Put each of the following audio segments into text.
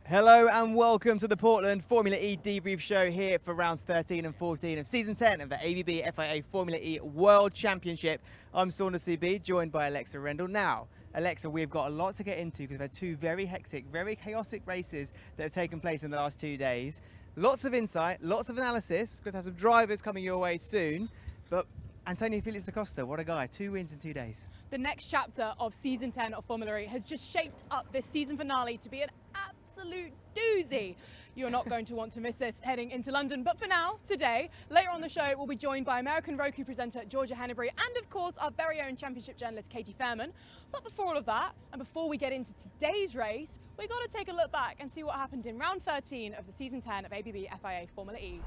Hello and welcome to the Portland Formula E Debrief show here for rounds 13 and 14 of season 10 of the ABB FIA Formula E World Championship. I'm Saunders CB, joined by Alexa Rendell. Now, Alexa, we've got a lot to get into because we've had two very hectic, very chaotic races that have taken place in the last 2 days. Lots of insight, lots of analysis. We're going to have some drivers coming your way soon. But Antonio Felix da Costa, what a guy, 2 wins in 2 days. The next chapter of season 10 of Formula E has just shaped up this season finale to be an absolute doozy. You're not going to want to miss this heading into London. But for now, today, later on the show, we'll be joined by American Roku presenter Georgia Henneberry and, of course, our very own championship journalist Katy. But before all of that, and before we get into today's race, we've got to take a look back and see what happened in round 13 of the season 10 of ABB FIA Formula E.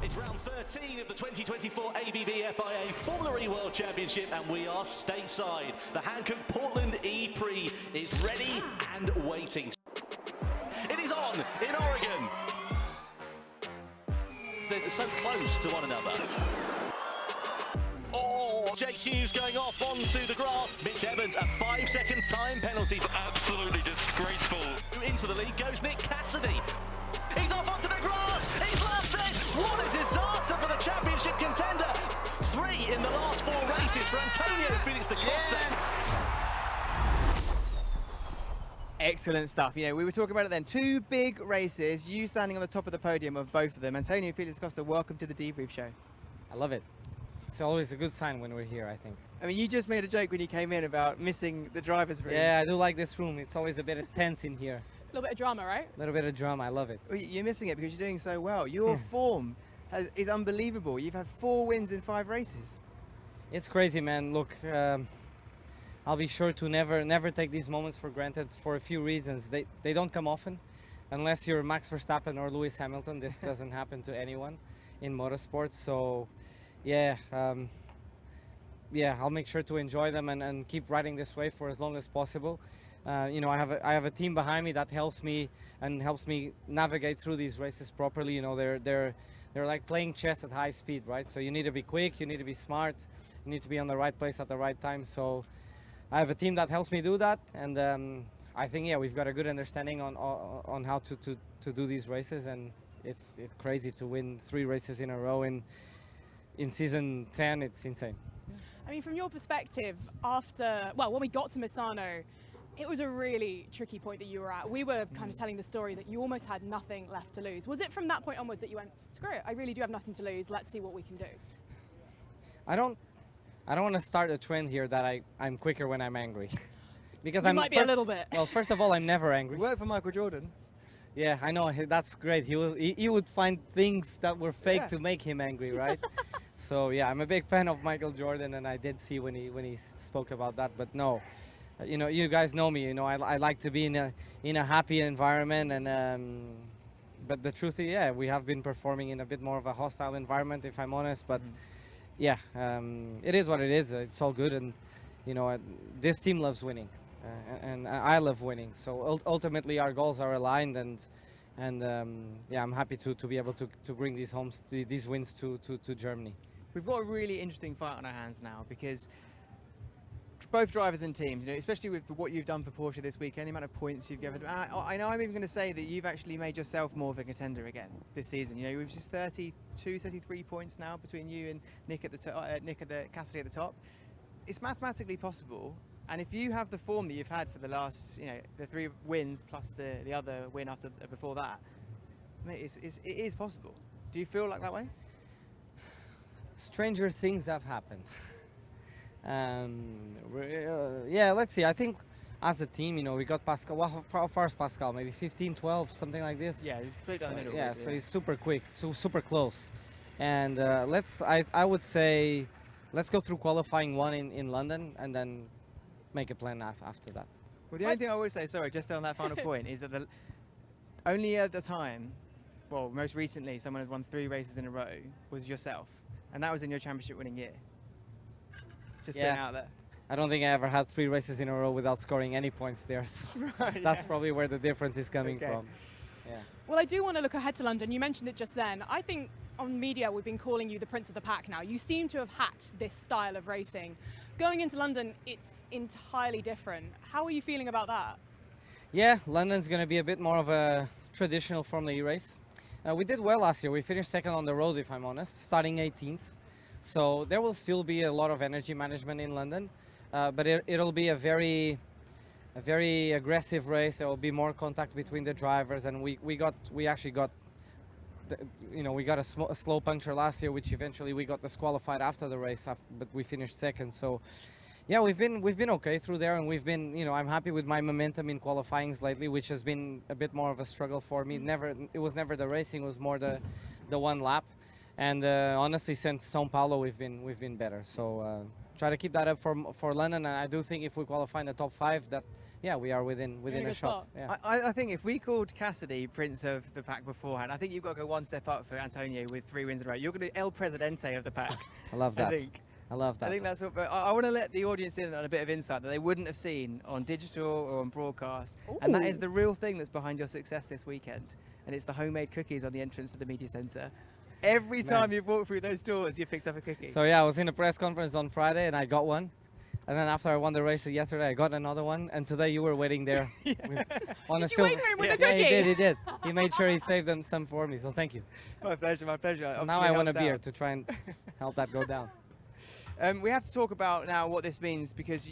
It's round 13 of the 2024 ABB FIA Formula E World Championship, and we are stateside. The Hankook Portland E-Prix is ready and waiting. It is on in Oregon. They're so close to one another. Oh, Jake Hughes going off onto the grass. Mitch Evans, a 5-second time penalty. Absolutely disgraceful. Into the lead goes Nick Cassidy. He's off onto the grass. He's lost it. What a disaster for the championship contender. 3 in the last 4 races for Antonio Felix da Costa. Excellent stuff. You know, we were talking about it then. 2 big races, you standing on the top of the podium of both of them. Antonio Felix da Costa, welcome to the Debrief show. I love it. It's always a good sign when we're here, I think. I mean, you just made a joke when you came in about missing the driver's room. Yeah, I do like this room. It's always a bit tense in here. A little bit of drama, right? A little bit of drama. I love it. Well, you're missing it because you're doing so well. Your form is unbelievable. You've had 4 wins in 5 races. It's crazy, man. Look, I'll be sure to never take these moments for granted for a few reasons. They don't come often, unless you're Max Verstappen or Lewis Hamilton. This doesn't happen to anyone in motorsports. So, yeah, I'll make sure to enjoy them and keep riding this way for as long as possible. You know, I have a team behind me that helps me navigate through these races properly. You know, they're like playing chess at high speed, right? So you need to be quick, you need to be smart, you need to be on the right place at the right time. So I have a team that helps me do that, and I think we've got a good understanding on how to do these races, and it's crazy to win 3 races in a row in season 10. It's insane. I mean, from your perspective, when we got to Misano, it was a really tricky point that you were at. We were kind of telling the story that you almost had nothing left to lose. Was it from that point onwards that you went, screw it, I really do have nothing to lose, let's see what we can do? I don't want to start a trend here that I'm quicker when I'm angry. Because you might be a little bit. Well, first of all, I'm never angry. Work for Michael Jordan. Yeah, I know, that's great. He would find things that were fake to make him angry, right? So yeah, I'm a big fan of Michael Jordan, and I did see when he spoke about that, but no. You know, you guys know me. You know, I like to be in a happy environment, and but the truth is, we have been performing in a bit more of a hostile environment, if I'm honest. But it is what it is. It's all good, and you know, this team loves winning, and I love winning. So ultimately, our goals are aligned, and I'm happy to be able to bring these wins to Germany. We've got a really interesting fight on our hands now because both drivers and teams, you know, especially with what you've done for Porsche this weekend, the amount of points you've given. I know I'm even going to say that you've actually made yourself more of a contender again this season. You know, we've just 32, 33 points now between you and Nick at the Cassidy at the top. It's mathematically possible, and if you have the form that you've had for the last, you know, the 3 wins plus the other win before that, mate, it is possible. Do you feel like that way? Stranger things have happened. Let's see. I think as a team, you know, we got Pascal. Well, how far is Pascal? Maybe 15, 12, something like this. Yeah, he's straight down the middle. Yeah, so he's super quick, super close. And I would say, let's go through qualifying 1 in London, and then make a plan after that. Well, the only thing I would say, sorry, just on that final point, is that only at the time, well, most recently, someone has won 3 races in a row was yourself, and that was in your championship winning year. Just putting out there. I don't think I ever had 3 races in a row without scoring any points there. So that's probably where the difference is coming from. Yeah. Well, I do want to look ahead to London. You mentioned it just then. I think on media we've been calling you the Prince of the Pack now. You seem to have hacked this style of racing. Going into London, it's entirely different. How are you feeling about that? Yeah, London's going to be a bit more of a traditional Formula E race. We did well last year. We finished second on the road, if I'm honest, starting 18th. So there will still be a lot of energy management in London, but it'll be a very aggressive race. There will be more contact between the drivers, and we actually got, we got a slow puncture last year, which eventually we got disqualified after the race, but we finished second. So yeah, we've been okay through there, and we've been, I'm happy with my momentum in qualifyings lately, which has been a bit more of a struggle for me. It was never the racing, it was more the one lap. And honestly, since São Paulo, we've been better. So try to keep that up for London, and I do think if we qualify in the top 5, that we are within a shot. Yeah. I think if we called Cassidy Prince of the Pack beforehand, I think you've got to go one step up for Antonio with 3 wins in a row. You're going to El Presidente of the pack. I love that. I love that. I think that's what. But I want to let the audience in on a bit of insight that they wouldn't have seen on digital or on broadcast. Ooh. And that is the real thing that's behind your success this weekend. And it's the homemade cookies on the entrance to the media centre. Every time you've walked through those doors, you've picked up a cookie. So yeah, I was in a press conference on Friday and I got one. And then after I won the race yesterday, I got another one. And today you were waiting there. Did you wait for him with a cookie? Yeah, he did. He made sure he saved them some for me. So thank you. My pleasure. Now I want a beer to try and help that go down. We have to talk about now what this means, because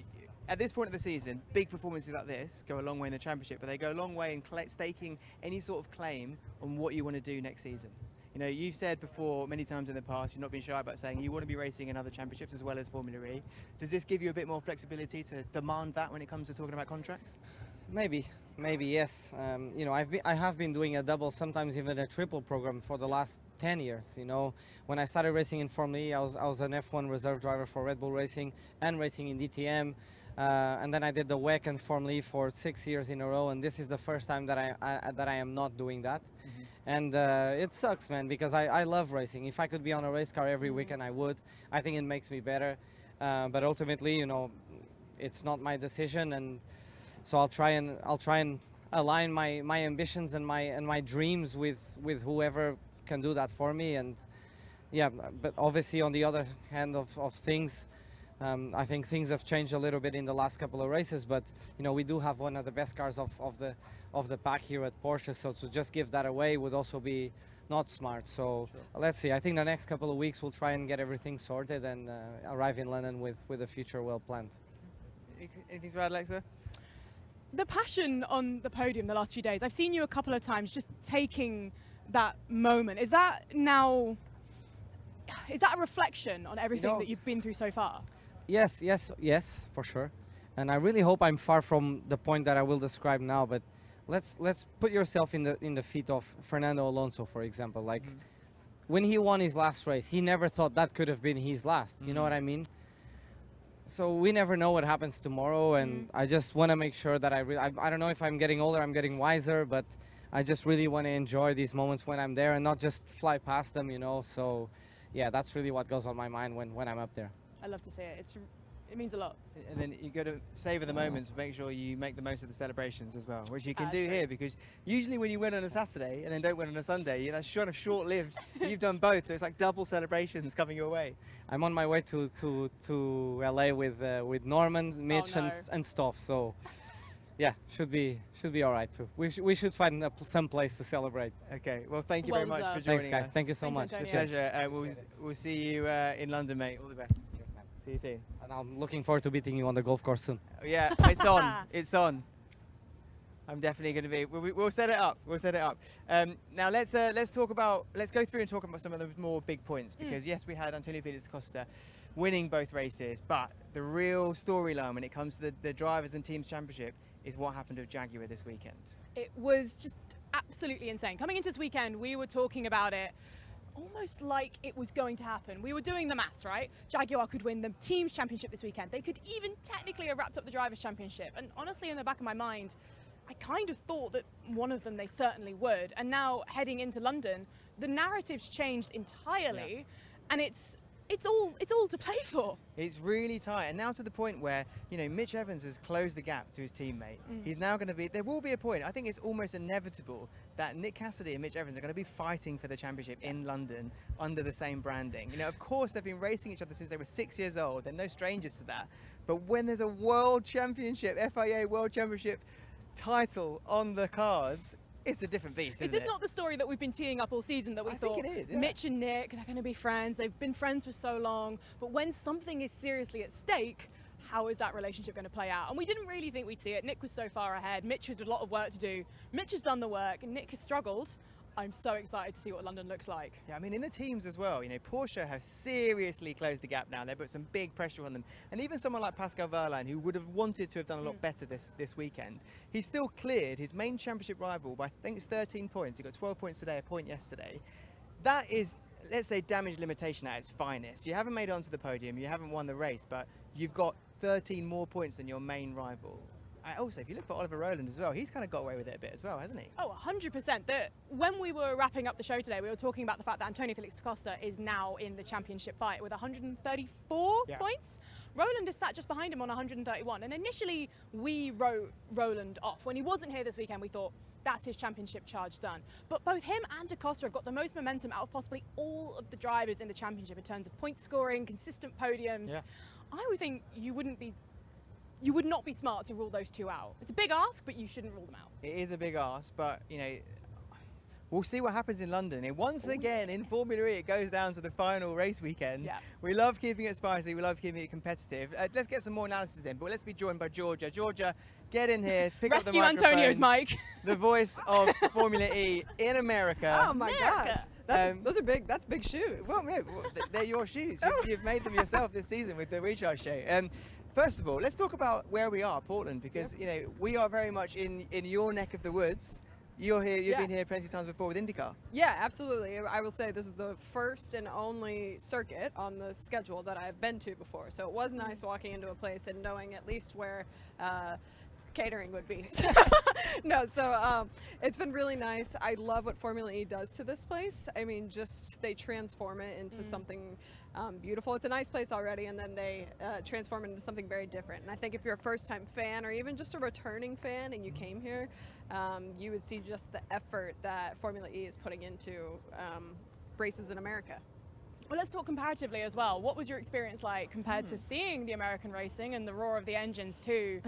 at this point of the season, big performances like this go a long way in the championship, but they go a long way in staking any sort of claim on what you want to do next season. You've said before many times in the past, you've not been shy about saying you want to be racing in other championships as well as Formula E. Does this give you a bit more flexibility to demand that when it comes to talking about contracts? Maybe yes. I have been doing a double, sometimes even a triple program for the last 10 years. When I started racing in Formula E, I was an F1 reserve driver for Red Bull Racing and racing in DTM. And then I did the WEC and Formula E for 6 years in a row, and this is the first time that I am not doing that. Mm-hmm. And it sucks, man, because I love racing. If I could be on a race car every weekend, I would. I think it makes me better. But ultimately, it's not my decision, and so I'll try and align my ambitions and my dreams with whoever can do that for me. And yeah, but obviously on the other hand of things, I think things have changed a little bit in the last couple of races, but we do have one of the best cars of the pack here at Porsche, so to just give that away would also be not smart. So sure. Let's see. I think the next couple of weeks we'll try and get everything sorted and arrive in London with a future well planned. Anything to add, Alexa? The passion on the podium the last few days, I've seen you a couple of times just taking that moment. Is that a reflection on everything that you've been through so far? Yes, for sure. And I really hope I'm far from the point that I will describe now, but let's put yourself in the feet of Fernando Alonso, for example. Like when he won his last race, he never thought that could have been his last. You know what I mean? So we never know what happens tomorrow, and I just want to make sure that I don't know if I'm getting older, I'm getting wiser, but I just really want to enjoy these moments when I'm there and not just fly past them, So yeah, that's really what goes on my mind when I'm up there. I love to see it. It means a lot. And then you got to savor the moments, but make sure you make the most of the celebrations as well, which you can do here, because usually when you win on a Saturday and then don't win on a Sunday, that's kind of short-lived. You've done both, so it's like double celebrations coming your way. I'm on my way to LA with Norman, Mitch, and Stoff, so yeah, should be all right too. We should find some place to celebrate. Okay, well, thank you very much for joining us. Thanks, guys. Thank you so much. It's a pleasure. We'll see you in London, mate. All the best. See you soon. And I'm looking forward to beating you on the golf course soon. Yeah, it's on. It's on. I'm definitely going to be. We'll set it up. Now let's go through and talk about some of the more big points, because yes, we had Antonio Felix Costa winning both races, but the real storyline when it comes to the drivers and teams championship is what happened with Jaguar this weekend. It was just absolutely insane. Coming into this weekend, we were talking about it almost like it was going to happen. We were doing the maths, right? Jaguar could win the teams championship this weekend. They could even technically have wrapped up the drivers championship. And honestly, in the back of my mind, I kind of thought that one of them they certainly would. And now heading into London, the narrative's changed entirely, and it's all to play for. It's really tight, and now to the point where Mitch Evans has closed the gap to his teammate. He's now going to be. There will be a point. I think it's almost inevitable that Nick Cassidy and Mitch Evans are going to be fighting for the championship in London under the same branding. Of course, they've been racing each other since they were 6 years old. They're no strangers to that. But when there's a world championship, FIA World Championship title on the cards, it's a different beast, Is isn't this it? not the story that we've been teeing up all season, that we I thought think it is, yeah. Mitch and Nick, they're going to be friends, they've been friends for so long, but when something is seriously at stake, how is that relationship going to play out? And we didn't really think we'd see it. Nick was so far ahead. Mitch had a lot of work to do. Mitch has done the work and Nick has struggled. I'm so excited to see what London looks like. Yeah, I mean, in the teams as well, you know, Porsche have seriously closed the gap now. They've put some big pressure on them. And even someone like Pascal Wehrlein, who would have wanted to have done a lot better this weekend, he still cleared his main championship rival by, I think it's 13 points. He got 12 points today, a point yesterday. That is, let's say, damage limitation at its finest. You haven't made it onto the podium, you haven't won the race, but you've got 13 more points than your main rival. Also, if you look for Oliver Rowland as well, he's kind of got away with it a bit as well, hasn't he? Oh, 100%. When we were wrapping up the show today, we were talking about the fact that Antonio Felix Costa is now in the championship fight with 134 points. Rowland is sat just behind him on 131. And initially, we wrote Rowland off. When he wasn't here this weekend, we thought, that's his championship charge done. But both him and Acosta have got the most momentum out of possibly all of the drivers in the championship in terms of point scoring, consistent podiums. Yeah. I would think you would not be smart to rule those two out. It's a big ask, but you shouldn't rule them out. It is a big ask, but, you know, we'll see what happens in London. And once again, in Formula E, it goes down to the final race weekend. Yeah. We love keeping it spicy. We love keeping it competitive. Let's get some more analysis in, but let's be joined by Georgia. Georgia, get in here, pick up the Rescue microphone. Antonio's mic. The voice of Formula E in America. Oh my America. gosh, those are big. That's big shoes. Well, no, they're your shoes. You've made them yourself this season with the Recharge show. First of all, let's talk about where we are, Portland, because you know we are very much in your neck of the woods. You're here. You've been here plenty of times before with IndyCar. Yeah, absolutely. I will say this is the first and only circuit on the schedule that I've been to before. So it was nice walking into a place and knowing at least where catering would be. No, so it's been really nice. I love what Formula E does to this place. I mean, just they transform it into something beautiful. It's a nice place already, and then they transform it into something very different. And I think if you're a first-time fan or even just a returning fan and you came here, you would see just the effort that Formula E is putting into races in America. Well, let's talk comparatively as well. What was your experience like compared to seeing the American racing and the roar of the engines to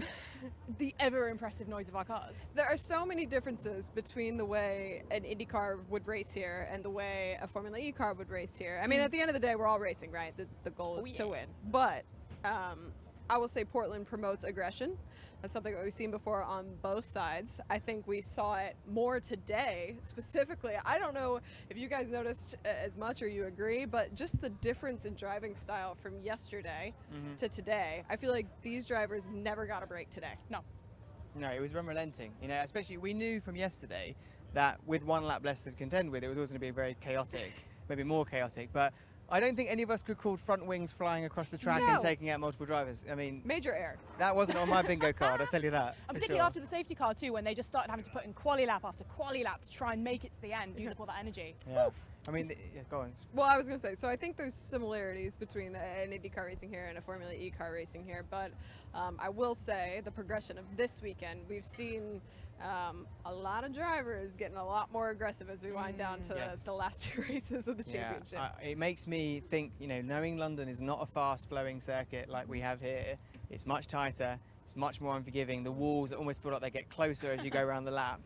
the ever impressive noise of our cars? There are so many differences between the way an Indy car would race here and the way a Formula E car would race here. I mean, at the end of the day, we're all racing, right? The goal is to win. But I will say Portland promotes aggression. That's something that we've seen before on both sides. I think we saw it more today, specifically. I don't know if you guys noticed as much or you agree, but just the difference in driving style from yesterday to today. I feel like these drivers never got a break today. No, it was unrelenting. You know, especially we knew from yesterday that with one lap less to contend with, it was always going to be very chaotic, maybe more chaotic. But I don't think any of us could call front wings flying across the track and taking out multiple drivers. I mean, major error. That wasn't on my bingo card, I'll tell you that. And particularly after the safety car too, when they just started having to put in quali lap after quali lap to try and make it to the end, use up all that energy. Yeah. I mean, go on. Well, I was going to say, so I think there's similarities between an Indy car racing here and a Formula E car racing here, but I will say the progression of this weekend, we've seen a lot of drivers getting a lot more aggressive as we wind down to the last two races of the championship. It makes me think, you know, knowing London is not a fast-flowing circuit like we have here, it's much tighter, it's much more unforgiving. The walls almost feel like they get closer as you go around the lap.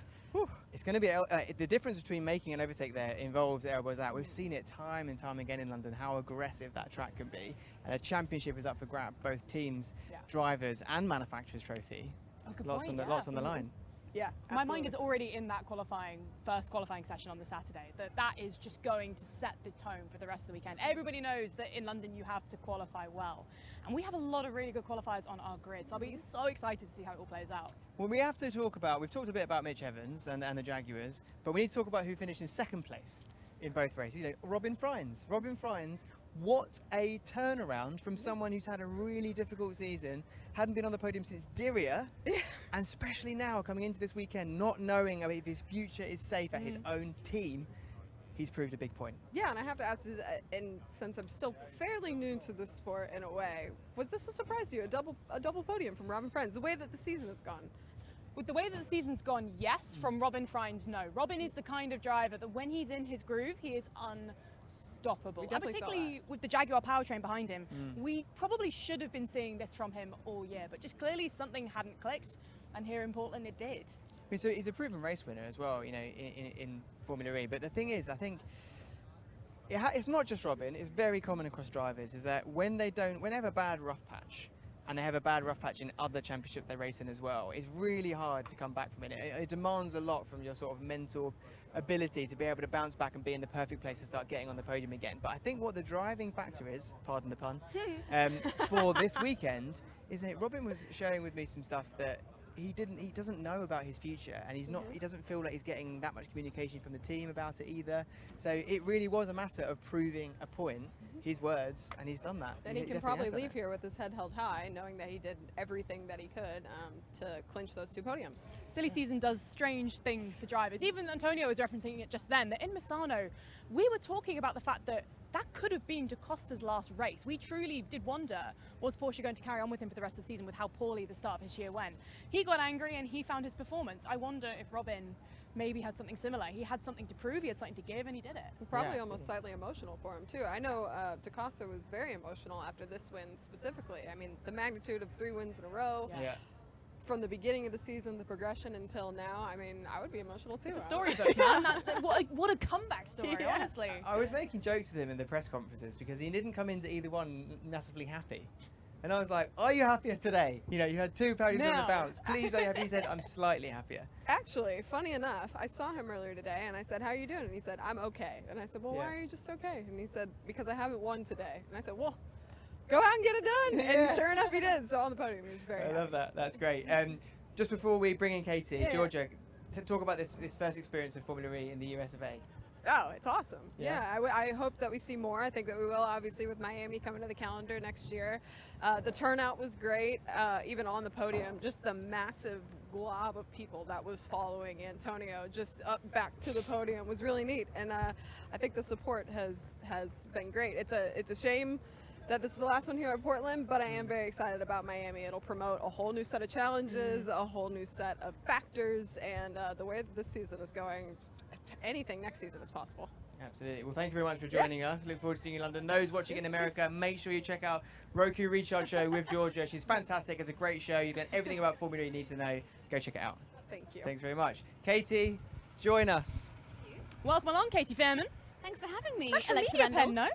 It's going to be the difference between making an overtake there involves elbows out. We've seen it time and time again in London how aggressive that track can be, and a championship is up for grab. Both teams, drivers, and manufacturers' trophy. Lots on the line. Yeah, my mind is already in that first qualifying session on the Saturday. That is just going to set the tone for the rest of the weekend. Everybody knows that in London you have to qualify well. And we have a lot of really good qualifiers on our grid, so I'll be so excited to see how it all plays out. Well, we have to talk about, we've talked a bit about Mitch Evans and the Jaguars, but we need to talk about who finished in second place in both races. You know, Robin Frijns. Robin Frijns, what a turnaround from someone who's had a really difficult season, hadn't been on the podium since Diriyah, and especially now coming into this weekend, not knowing if his future is safe at his own team. He's proved a big point. Yeah, and I have to ask, and since I'm still fairly new to this sport in a way, was this a surprise to you, a double podium from Robin Frijns, the way that the season has gone? With the way that the season's gone, yes. From Robin Frijns, no. Robin is the kind of driver that when he's in his groove, he is unstoppable. And particularly with the Jaguar powertrain behind him, we probably should have been seeing this from him all year, but just clearly something hadn't clicked. And here in Portland, it did. I mean, so he's a proven race winner as well, you know, in Formula E. But the thing is, I think it's not just Robin. It's very common across drivers. Is that when they have a bad rough patch, and they have a bad rough patch in other championships they race in as well, it's really hard to come back from it. It demands a lot from your sort of mental ability to be able to bounce back and be in the perfect place to start getting on the podium again. But I think what the driving factor is, pardon the pun, for this weekend is that Robin was sharing with me some stuff that he doesn't know about his future, and he doesn't feel like he's getting that much communication from the team about it either. So it really was a matter of proving a point, his words, and he's done that. And he can probably leave here with his head held high, knowing that he did everything that he could to clinch those 2 podiums. Silly season does strange things to drivers. Even Antonio was referencing it just then, that in Misano, we were talking about the fact that could have been DaCosta's last race. We truly did wonder, was Porsche going to carry on with him for the rest of the season with how poorly the start of his year went? He got angry and he found his performance. I wonder if Robin maybe had something similar. He had something to prove, he had something to give, and he did it. Probably almost slightly emotional for him too. I know DaCosta was very emotional after this win specifically. I mean, the magnitude of 3 wins in a row. Yeah. From the beginning of the season, the progression until now, I mean, I would be emotional too. It's a storybook, man. What a comeback story, honestly. I was making jokes with him in the press conferences because he didn't come into either one massively happy. And I was like, are you happier today? You know, you had 2 podiums on the bounce. Please, are you happy? He said, I'm slightly happier. Actually, funny enough, I saw him earlier today and I said, how are you doing? And he said, I'm okay. And I said, well, why are you just okay? And he said, because I haven't won today. And I said, well, go out and get it done. Yes. And sure enough, he did. So on the podium, he was very happy. I love that. That's great. Just before we bring in Katy, Georgia, talk about this first experience of Formula E in the US of A. Oh, it's awesome. Yeah. I hope that we see more. I think that we will, obviously, with Miami coming to the calendar next year. The turnout was great, even on the podium. Just the massive glob of people that was following Antonio just up back to the podium was really neat. And I think the support has been great. It's a shame that this is the last one here at Portland, but I am very excited about Miami. It'll promote a whole new set of challenges, a whole new set of factors, and the way that this season is going, anything next season is possible. Absolutely. Well, thank you very much for joining us. Look forward to seeing you in London. Those watching in America, make sure you check out Roku Recharge Show with Georgia. She's fantastic. It's a great show. You get everything about Formula you need to know. Go check it out. Thank you. Thanks very much. Katy, join us. Welcome along, Katy Fairman. Thanks for having me, Fresh Alexa media Rendell. pen, no?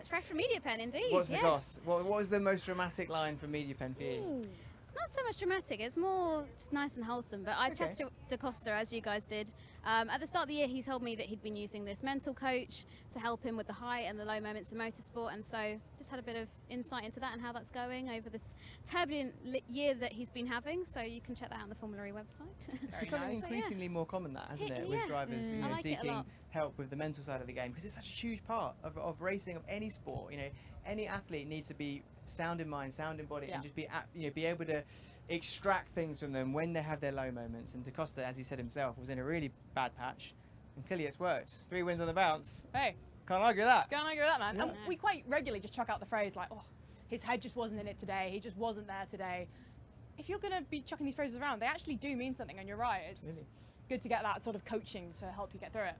Fresh from Media Pen, indeed. What's the goss? What was the most dramatic line from Media Pen for you? Ooh, it's not so much dramatic, it's more just nice and wholesome. But I chatted to DaCosta, as you guys did. At the start of the year, he told me that he'd been using this mental coach to help him with the high and the low moments in motorsport. And so just had a bit of insight into that and how that's going over this turbulent year that he's been having. So you can check that out on the Formula E website. It's becoming increasingly more common, that, hasn't it? With drivers you know, like seeking help with the mental side of the game, because it's such a huge part of racing, of any sport. You know, any athlete needs to be sound in mind, sound in body, and just be be able to extract things from them when they have their low moments. And DaCosta, as he said himself, was in a really bad patch, and clearly it's worked. 3 wins on the bounce. Hey, can't argue with that. can't argue with that, man. And we quite regularly just chuck out the phrase like, oh, his head just wasn't in it today, he just wasn't there today. If you're going to be chucking these phrases around, they actually do mean something, and you're right. It's good to get that sort of coaching to help you get through it.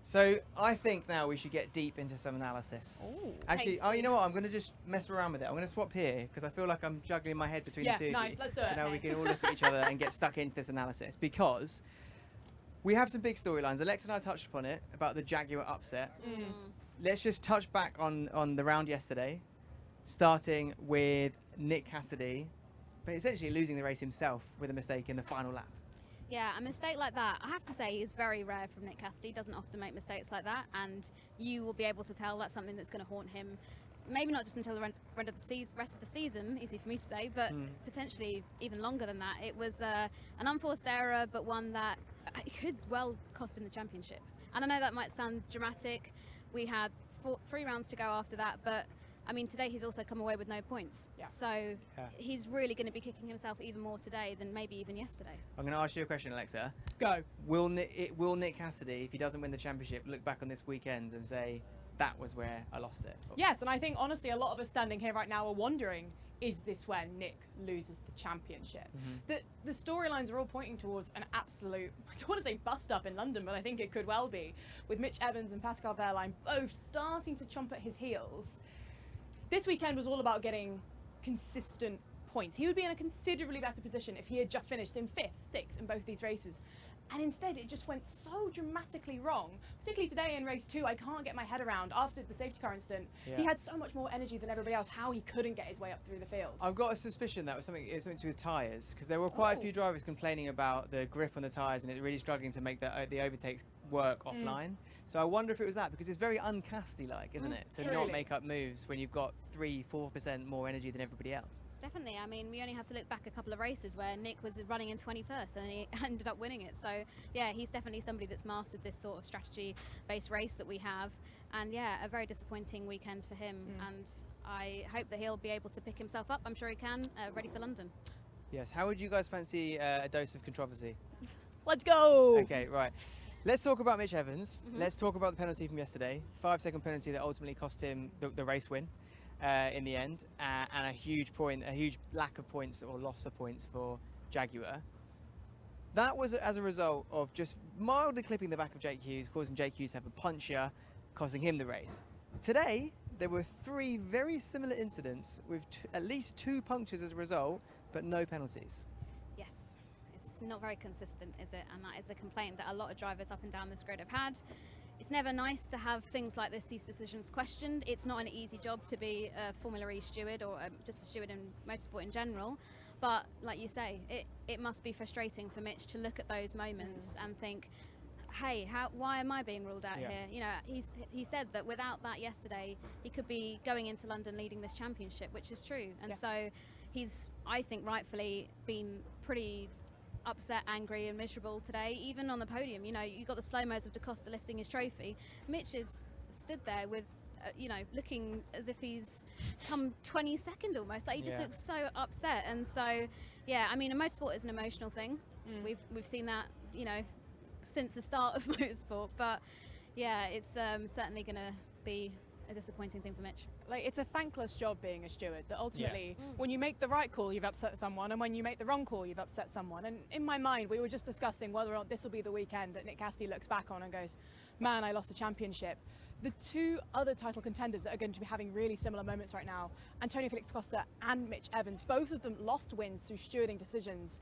So I think now we should get deep into some analysis. Ooh, actually, you know what? I'm going to just mess around with it. I'm going to swap here because I feel like I'm juggling my head between the two. Nice. Let's do it. So now we can all look at each other and get stuck into this analysis, because we have some big storylines. Alexa and I touched upon it about the Jaguar upset. Let's just touch back on the round yesterday, starting with Nick Cassidy, but essentially losing the race himself with a mistake in the final lap. Yeah, a mistake like that, I have to say, is very rare from Nick Cassidy. He doesn't often make mistakes like that, and you will be able to tell that's something that's going to haunt him. Maybe not just until the rest of the season, easy for me to say, but potentially even longer than that. It was an unforced error, but one that could well cost him the championship. And I know that might sound dramatic. We had 3 rounds to go after that, but I mean, today he's also come away with no points. So he's really going to be kicking himself even more today than maybe even yesterday. I'm going to ask you a question, Alexa. Go. Will Nick Cassidy, if he doesn't win the championship, look back on this weekend and say, that was where I lost it? Yes, and I think, honestly, a lot of us standing here right now are wondering, is this where Nick loses the championship? The storylines are all pointing towards an absolute, I don't want to say bust up in London, but I think it could well be, with Mitch Evans and Pascal Wehrlein both starting to chomp at his heels. This weekend was all about getting consistent points. He would be in a considerably better position if he had just finished in 5th, 6th in both these races. And instead, it just went so dramatically wrong. Particularly today in race 2, I can't get my head around, after the safety car incident, he had so much more energy than everybody else, how he couldn't get his way up through the field. I've got a suspicion that was something to do with tyres, because there were quite a few drivers complaining about the grip on the tyres and it really struggling to make the overtakes work offline. So I wonder if it was that, because it's very un-Casty-like, isn't it? To not make up moves when you've got 3-4% more energy than everybody else. Definitely. I mean, we only have to look back a couple of races where Nick was running in 21st and he ended up winning it. So, yeah, he's definitely somebody that's mastered this sort of strategy-based race that we have. And, yeah, a very disappointing weekend for him. And I hope that he'll be able to pick himself up. I'm sure he can, ready for London. Yes. How would you guys fancy a dose of controversy? Let's go! Okay, right. Let's talk about Mitch Evans. Let's talk about the penalty from yesterday. 5-second penalty that ultimately cost him the race win. In the end, and a huge lack of points or loss of points for Jaguar. That was as a result of just mildly clipping the back of Jake Hughes, causing Jake Hughes to have a puncture, costing him the race. Today, there were 3 very similar incidents with at least 2 punctures as a result, but no penalties. Yes, it's not very consistent, is it? And that is a complaint that a lot of drivers up and down this grid have had. It's never nice to have things like this, these decisions questioned. It's not an easy job to be a Formula E steward or just a steward in motorsport in general. But like you say, it must be frustrating for Mitch to look at those moments and think, hey, why am I being ruled out here? You know, he said that without that yesterday, he could be going into London leading this championship, which is true. And so he's, I think, rightfully been pretty upset, angry and miserable today, even on the podium. You know, you got the slow-mos of Da Costa lifting his trophy. Mitch is stood there with you know, looking as if he's come 22nd almost. Like, he just looks so upset. And so, yeah, I mean, a motorsport is an emotional thing. We've seen that, you know, since the start of motorsport. But yeah, it's certainly going to be a disappointing thing for Mitch. Like, it's a thankless job being a steward, that ultimately when you make the right call you've upset someone, and when you make the wrong call you've upset someone. And in my mind, we were just discussing whether or not this will be the weekend that Nick Cassidy looks back on and goes, man, I lost a championship. The 2 other title contenders that are going to be having really similar moments right now, Antonio Felix Costa and Mitch Evans, both of them lost wins through stewarding decisions.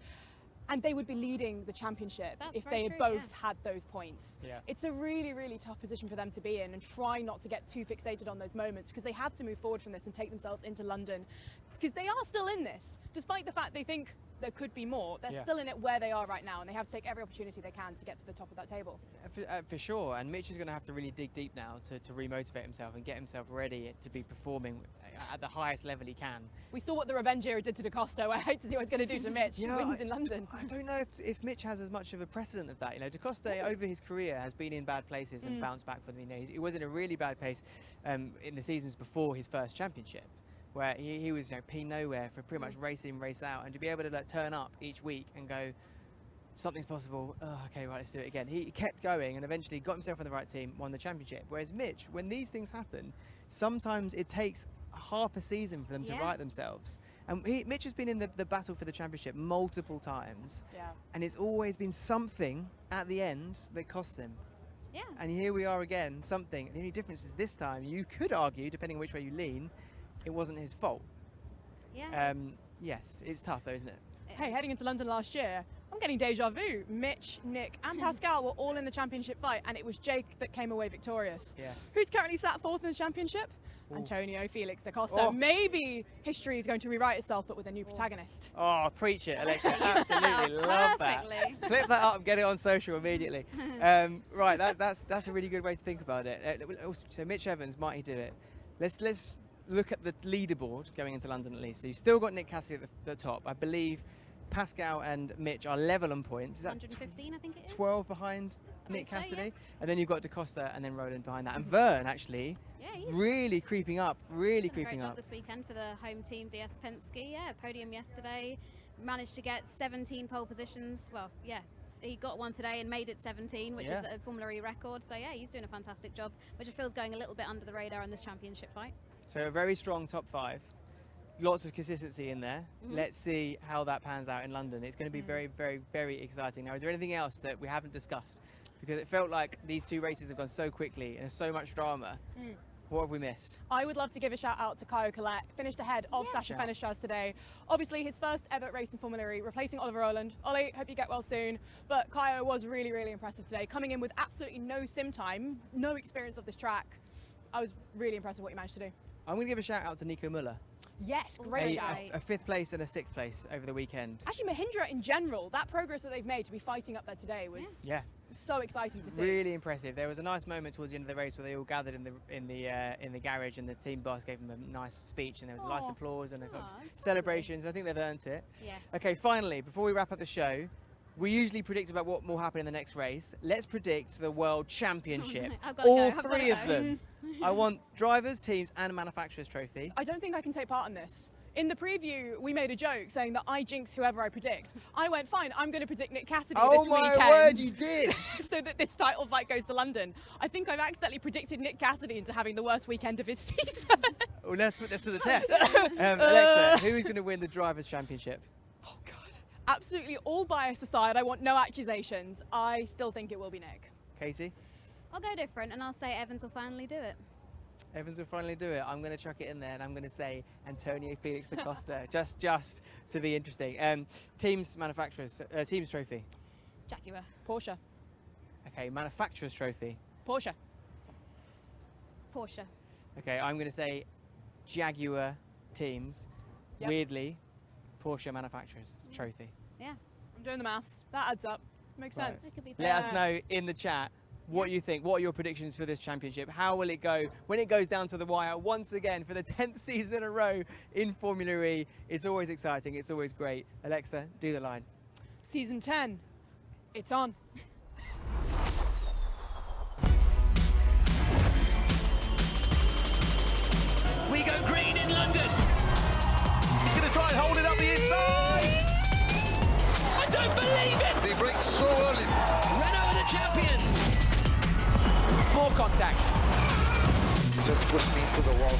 And they would be leading the championship if they had both had those points. It's a really, really tough position for them to be in, and try not to get too fixated on those moments, because they have to move forward from this and take themselves into London, because they are still in this. Despite the fact they think there could be more, they're still in it where they are right now, and they have to take every opportunity they can to get to the top of that table. For sure, and Mitch is going to have to really dig deep now to remotivate himself and get himself ready to be performing at the highest level he can. We saw what the revenge era did to Da Costa. I hate to see what it's going to do to Mitch. He wins in London. I don't know if Mitch has as much of a precedent of that. You know, Da Costa over his career has been in bad places and bounced back from them. You know, he was in a really bad place in the seasons before his first championship, where he was, you know, P nowhere for pretty much race in, race out, and to be able to like, turn up each week and go, something's possible, oh, okay, right, let's do it again. He kept going and eventually got himself on the right team, won the championship. Whereas Mitch, when these things happen, sometimes it takes half a season for them to right themselves. And Mitch has been in the battle for the championship multiple times, and it's always been something at the end that costs him. And here we are again, something. The only difference is this time, you could argue, depending on which way you lean, it wasn't his fault. Yes, it's tough though, isn't it? Hey, heading into London last year, I'm getting deja vu. Mitch, Nick and Pascal were all in the championship fight, and it was Jake that came away victorious. Who's currently sat 4th in the championship? Antonio Felix da Costa. Maybe history is going to rewrite itself, but with a new protagonist. Oh, preach it, Alexa. Absolutely love that. Clip that up and get it on social immediately. Right, that's a really good way to think about it. So Mitch Evans, might he do it? Let's look at the leaderboard going into London at least. So you've still got Nick Cassidy at the top. I believe Pascal and Mitch are level on points. Is that 115, I think it is. 12 behind Nick Cassidy. And then you've got Da Costa and then Roland behind that. And Vern, actually, really creeping up, Great job this weekend for the home team, DS Penske. Podium yesterday. Managed to get 17 pole positions. Well, he got one today and made it 17, which is a Formula E record. So, he's doing a fantastic job, which I feel is going a little bit under the radar in this championship fight. So a very strong top 5. Lots of consistency in there. Let's see how that pans out in London. It's going to be very, very, very exciting. Now, is there anything else that we haven't discussed? Because it felt like these 2 races have gone so quickly and there's so much drama. What have we missed? I would love to give a shout out to Kaio Collet, finished ahead of Sasha Fenestras today. Obviously his first ever race in Formula E, replacing Oliver Rowland. Ollie, hope you get well soon. But Kaio was really, really impressive today, coming in with absolutely no sim time, no experience of this track. I was really impressed with what he managed to do. I'm going to give a shout out to Nico Müller. Yes, great shout. A 5th place and a 6th place over the weekend. Actually, Mahindra in general, that progress that they've made to be fighting up there today was so exciting to see. Really impressive. There was a nice moment towards the end of the race where they all gathered in the garage, and the team boss gave them a nice speech, and there was nice applause and celebrations. I think they've earned it. Yes. Okay, finally, before we wrap up the show, we usually predict about what will happen in the next race. Let's predict the World Championship. All 3 of them. I want drivers, teams, and manufacturers trophy. I don't think I can take part in this. In the preview, we made a joke saying that I jinx whoever I predict. I went, fine, I'm going to predict Nick Cassidy this weekend. Oh my word, you did! So that this title fight goes to London. I think I've accidentally predicted Nick Cassidy into having the worst weekend of his season. Well, let's put this to the test. Alexa, who is going to win the Drivers' Championship? Oh God. Absolutely all bias aside, I want no accusations. I still think it will be Nick. Katy? I'll go different and I'll say Evans will finally do it. Evans will finally do it. I'm going to chuck it in there, and I'm going to say Antonio Felix da Costa, just to be interesting. Teams, manufacturers, teams trophy. Jaguar. Porsche. Okay, manufacturers trophy. Porsche. Porsche. Okay, I'm going to say Jaguar teams. Yep. Weirdly, Porsche manufacturers trophy. Yeah. I'm doing the maths. That adds up. Makes sense. It could be Let us know in the chat what you think. What are your predictions for this championship? How will it go when it goes down to the wire once again for the 10th season in a row in Formula E? It's always exciting. It's always great. Alexa, do the line. Season 10. It's on. We go green in London. He's going to try and hold it up the inside. I don't believe it. They break so early. Renault are the champions. More contact. Just push me into the wall.